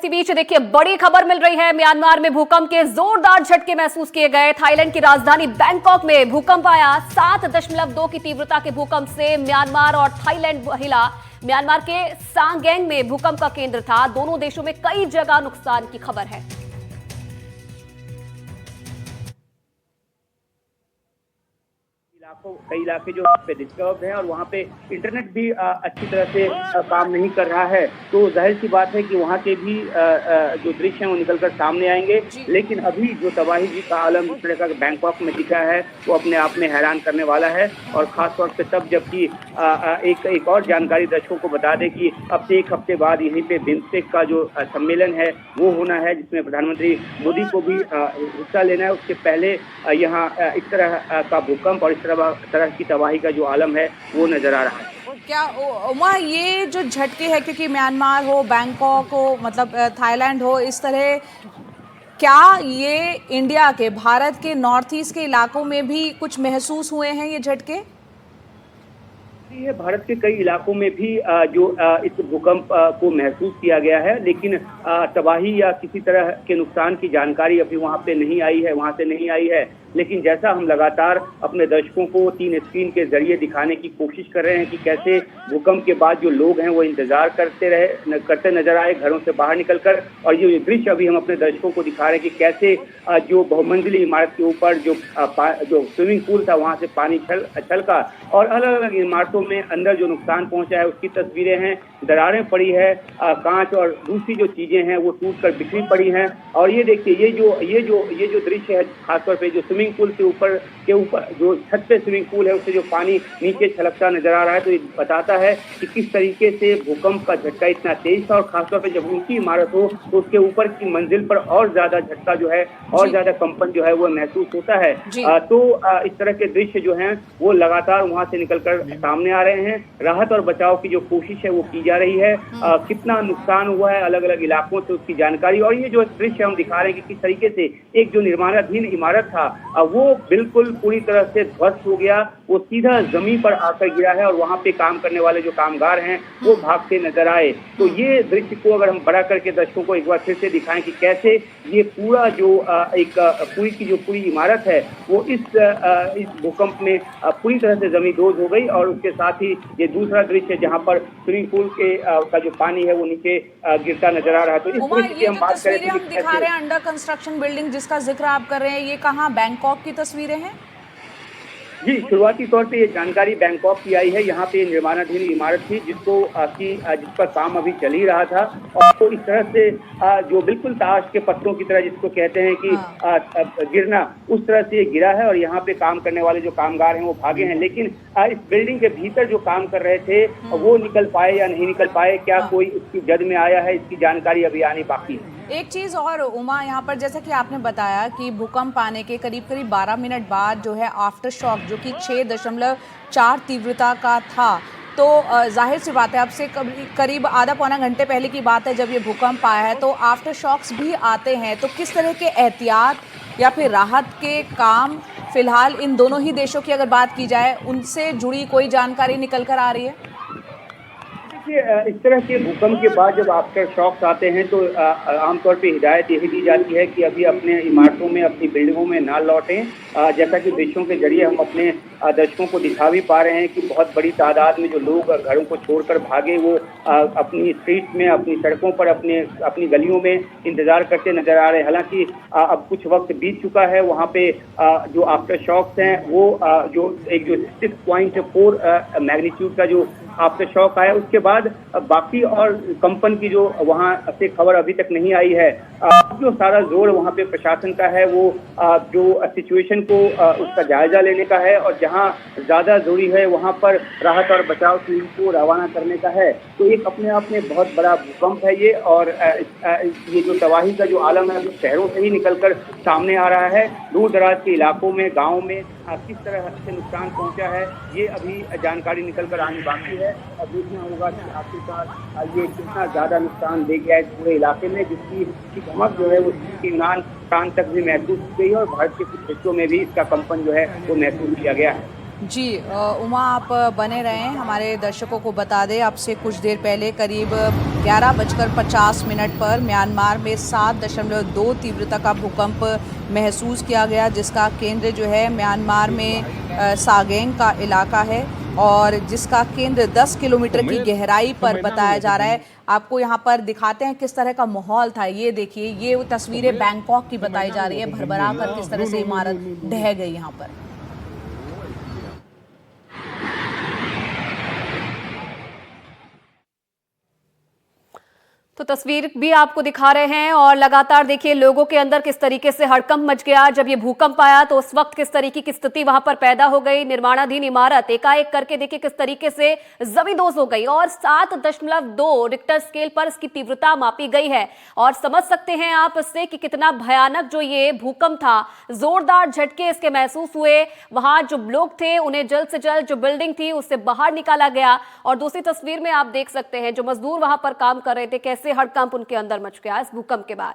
इसी बीच देखिए बड़ी खबर मिल रही है। म्यांमार में भूकंप के जोरदार झटके महसूस किए गए। थाईलैंड की राजधानी बैंकॉक में भूकंप आया। 7.2 की तीव्रता के भूकंप से म्यांमार और थाईलैंड हिला। म्यांमार के सांगेंग में भूकंप का केंद्र था। दोनों देशों में कई जगह नुकसान की खबर है। कई इलाके जो वहाँ पे डिस्टर्ब हैं और वहाँ पे इंटरनेट भी अच्छी तरह से काम नहीं कर रहा है, तो जाहिर सी बात है कि वहाँ के भी जो दृश्य हैं वो निकलकर सामने आएंगे। लेकिन अभी जो तबाही जी का आलम जिस तरह का बैंकॉक में दिखा है वो अपने आप में हैरान करने वाला है। और खास तौर पे तब जबकि एक और जानकारी दर्शकों को बता दें कि अब से एक हफ्ते बाद यहीं पे बिम्स्टेक का जो सम्मेलन है वो होना है, जिसमें प्रधानमंत्री मोदी को भी हिस्सा लेना है। उसके पहले यहाँ इस तरह का भूकंप और इस तरह की तबाही का जो आलम है वो नजर आ रहा है। क्या उमा, ये जो झटके हैं, क्योंकि म्यांमार हो, बैंकॉक हो, मतलब थाईलैंड हो, इस तरह क्या ये इंडिया के, भारत के नॉर्थ ईस्ट के इलाकों में भी कुछ महसूस हुए हैं ये झटके? ये भारत के कई इलाकों में भी जो इस भूकंप को महसूस किया गया है, लेकिन तबाही या किसी तरह के नुकसान की जानकारी अभी वहाँ पे नहीं आई है, वहाँ से नहीं आई है। लेकिन जैसा हम लगातार अपने दर्शकों को 3 स्क्रीन के जरिए दिखाने की कोशिश कर रहे हैं कि कैसे भूकंप के बाद जो लोग हैं वो इंतजार करते नजर आए घरों से बाहर निकलकर। और ये दृश्य अभी हम अपने दर्शकों को दिखा रहे हैं कि कैसे जो बहुमंजिली इमारत के ऊपर जो स्विमिंग पूल था वहाँ से पानी छलका और अलग अलग इमारतों में अंदर जो नुकसान पहुंचा है उसकी तस्वीरें हैं। दरारें पड़ी है, कांच और दूसरी जो चीजें हैं वो टूटकर बिखरी पड़ी हैं। और ये देखिए ये जो दृश्य है, खासतौर पे जो स्विमिंग पूल के ऊपर जो छत पे स्विमिंग पूल है उससे जो पानी नीचे छलकता नजर आ रहा है, तो ये बताता है कि किस तरीके से भूकंप का झटका इतना तेज था। और खासतौर पे जब ऊंची इमारत हो तो उसके ऊपर की मंजिल पर और ज्यादा झटका जो है और ज्यादा कंपन जो है वो महसूस होता है। तो इस तरह के दृश्य जो हैं वो लगातार वहां से निकलकर सामने आ रहे हैं। राहत और बचाव की जो कोशिश है वो की जा रही है। कितना नुकसान हुआ है अलग अलग इलाकों से उसकी जानकारी। और ये जो दृश्य हम दिखा रहे हैं कि किस तरीके से एक जो निर्माणाधीन इमारत था वो बिल्कुल पूरी तरह से ध्वस्त हो गया, वो सीधा जमीन पर आकर गिरा है और वहां पे काम करने वाले जो कामगार हैं वो भागते नजर आए। तो ये दृश्य को अगर हम बड़ा करके दर्शकों को एक बार फिर से दिखाएं कि कैसे ये पूरा जो पूरी इमारत है वो इस भूकंप में पूरी तरह से जमींदोज हो गई। और उसके साथ ही ये दूसरा दृश्य जहाँ पर स्विमिंग पूल का जो पानी है वो नीचे गिरता नजर आ रहा है। तो इस दृश्य की हम बात करें तो दिखा रहे हैं अंडर कंस्ट्रक्शन बिल्डिंग जिसका जिक्र आप कर रहे हैं, ये कहाँ बैंकॉक की तस्वीरें हैं? जी, शुरुआती तौर पे ये जानकारी बैंकॉक की आई है। यहाँ पे निर्माणाधीन इमारत थी जिस पर काम अभी चल ही रहा था और तो इस तरह से जो बिल्कुल ताश के पत्तों की तरह जिसको कहते हैं कि गिरना, उस तरह से ये गिरा है। और यहाँ पे काम करने वाले जो कामगार हैं वो भागे हैं, लेकिन इस बिल्डिंग के भीतर जो काम कर रहे थे वो निकल पाए या नहीं निकल पाए, क्या कोई इसकी जद में आया है, इसकी जानकारी अभी आनी बाकी है। एक चीज़ और उमा, यहाँ पर जैसा कि आपने बताया कि भूकंप आने के करीब 12 मिनट बाद जो है आफ्टर शॉक जो कि 6.4 तीव्रता का था, तो जाहिर सी बात है अब से करीब आधा पौना घंटे पहले की बात है जब ये भूकंप आया है, तो आफ्टर शॉक्स भी आते हैं। तो किस तरह के एहतियात या फिर राहत के काम फिलहाल इन दोनों ही देशों की अगर बात की जाए, उनसे जुड़ी कोई जानकारी निकल कर आ रही है? इस तरह के भूकंप के बाद जब आफ्टर शॉक्स आते हैं तो आमतौर पे हिदायत यही दी जाती है कि अभी अपने इमारतों में, अपनी बिल्डिंगों में ना लौटें। जैसा कि दृश्यों के जरिए हम अपने दर्शकों को दिखा भी पा रहे हैं कि बहुत बड़ी तादाद में जो लोग घरों को छोड़कर भागे वो अपनी स्ट्रीट में, अपनी सड़कों पर, अपनी गलियों में इंतजार करते नजर आ रहे हैं। हालांकि अब कुछ वक्त बीत चुका है। वहाँ पे जो आफ्टर शॉक्स हैं वो जो 6.4 मैग्नीट्यूड का जो आफ्टर शॉक आया, उसके बाद बाकी और कंपन की जो वहाँ से खबर अभी तक नहीं आई है। जो सारा जोर वहाँ पे प्रशासन का है वो जो सिचुएशन को उसका जायजा लेने का है और जहाँ ज्यादा जरूरी है वहाँ पर राहत और बचाव टीम को रवाना करने का है। तो एक अपने आप में बहुत बड़ा भूकंप है ये। और ये जो तबाही का जो आलम है वो शहरों से ही निकलकर सामने आ रहा है। दूर दराज के इलाकों में, गाँव में किस तरह से नुकसान पहुंचा है ये अभी जानकारी निकल कर आनी बाकी है। और देखना होगा कि आखिरकार ये कितना ज्यादा नुकसान दे गया है पूरे इलाके में, जिसकी धमक जो है वो यूनान तक भी महसूस की गई है और भारत के कुछ हिस्सों में भी इसका कंपन जो है वो महसूस किया गया है। जी उमा, आप बने रहें, हमारे दर्शकों को बता दें आपसे कुछ देर पहले करीब 11:50 पर म्यांमार में 7.2 तीव्रता का भूकंप महसूस किया गया, जिसका केंद्र जो है म्यांमार में सागेंग का इलाका है और जिसका केंद्र 10 किलोमीटर की गहराई पर बताया जा रहा है। आपको यहाँ पर दिखाते हैं किस तरह का माहौल था। ये देखिए, ये तस्वीरें बैंकॉक की बताई जा रही है, भरभरा कर किस तरह से इमारत ढह गई यहाँ पर। तो तस्वीर भी आपको दिखा रहे हैं और लगातार देखिए लोगों के अंदर किस तरीके से हड़कंप मच गया जब ये भूकंप आया। तो उस वक्त किस तरीके की स्थिति वहां पर पैदा हो गई। निर्माणाधीन इमारत एकाएक करके देखिए किस तरीके से जमींदोज हो गई और 7.2 रिक्टर स्केल पर इसकी तीव्रता मापी गई है। और समझ सकते हैं आप इससे कि कितना भयानक जो ये भूकंप था, जोरदार झटके इसके महसूस हुए। वहां जो लोग थे उन्हें जल्द से जल्द जो बिल्डिंग थी उससे बाहर निकाला गया। और दूसरी तस्वीर में आप देख सकते हैं जो मजदूर वहां पर काम कर रहे थे, कैसे हड़कंप उनके अंदर मच गया इस भूकंप के बाद।